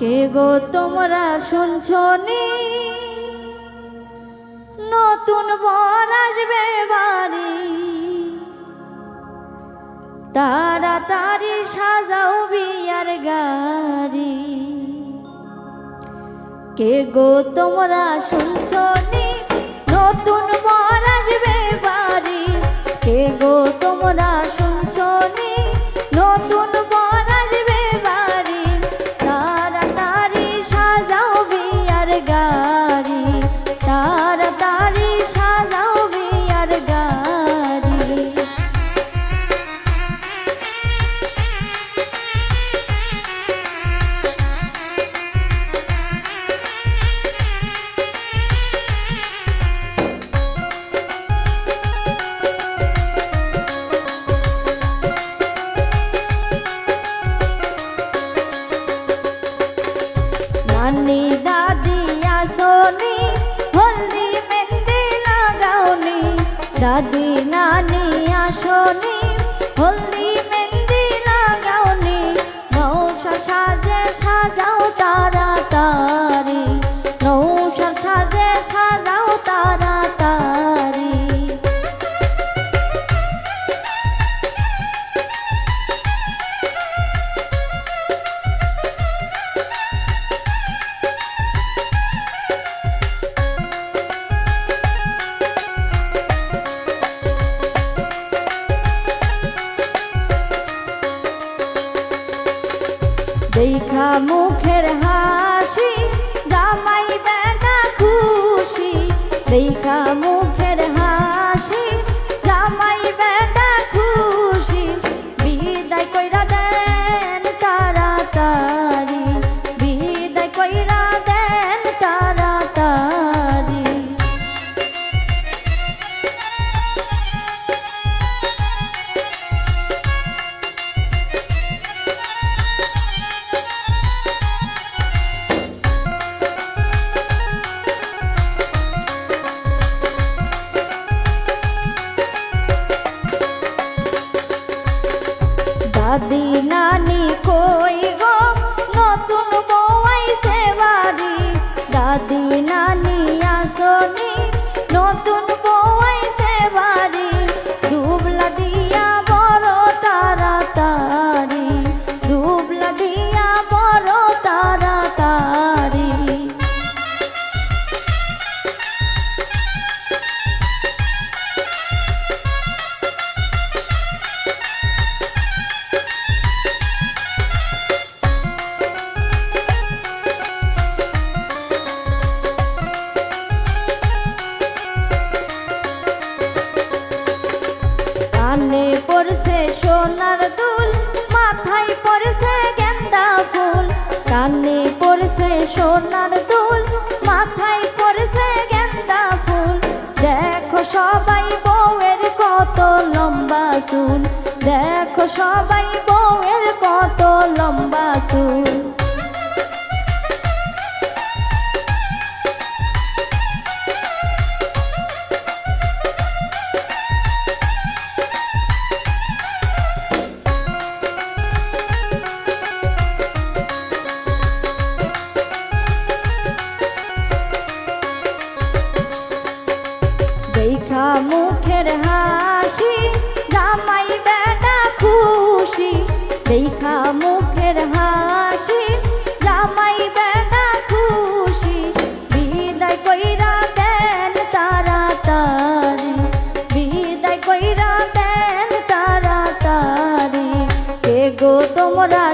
কে গো তোমরা শুনছনি নতুন বর আসবে বাড়ি, তাড়াতাড়ি সাজাও বিয়ার গাড়ি। কে গো তোমরা শুনছনি নতুন বর আসবে বাড়ি, কে গো তোমরা শুনছনি নতুন বর আসবে বাড়ি, তাড়াতাড়ি সাজাও বিয়ার গাড়ি, তাড়াতাড়ি সাজাও বিয়ার গাড়ি। नानी दादी आसोनी हल्दी मेहंदी लगाओनी, दादी नानी आसोनी हल्दी मेहंदी लगाओनी, नौशा साजे साजाओ ताड़ाताड़ी, नौशा साजे साजाओ ताड़ाताड़ी। দেখা মুখের হাসি জামাই বেটা খুশি, দেখা মুখের হাসি জামাই বেটা খুশি, বিদায় কইরা দেন তাড়াতাড়ি, বিদায় কইরা দেন তাড়াতাড়ি। दादी नानी कोई गो नतुन बौ आइसे बाड़ी, दादी नानी आसोनी नतुन बौ आइसे बाड़ी, दुबला दिया बड़ ताड़ाताड़ी, दुबला दिया बड़ ताड़ाताड़ी। কানে পড়ছে সোনার দুল, মাথায় পড়ছে গেন্দা ফুল, কানে পড়ছে সোনার দুল, মাথায় পড়ছে গেন্দা ফুল, দেখো সবাই বউয়ের কত লম্বা চুল, দেখো সবাই বউয়ের কত লম্বা চুল। দেখা মুখের হাসি জামাই বেটা খুশি, দেখা মুখের হাসি জামাই বেটা খুশি, বিদায় কইরা দেন তাড়াতাড়ি, বিদায় কইরা দেন তাড়াতাড়ি। কে গো তোমরা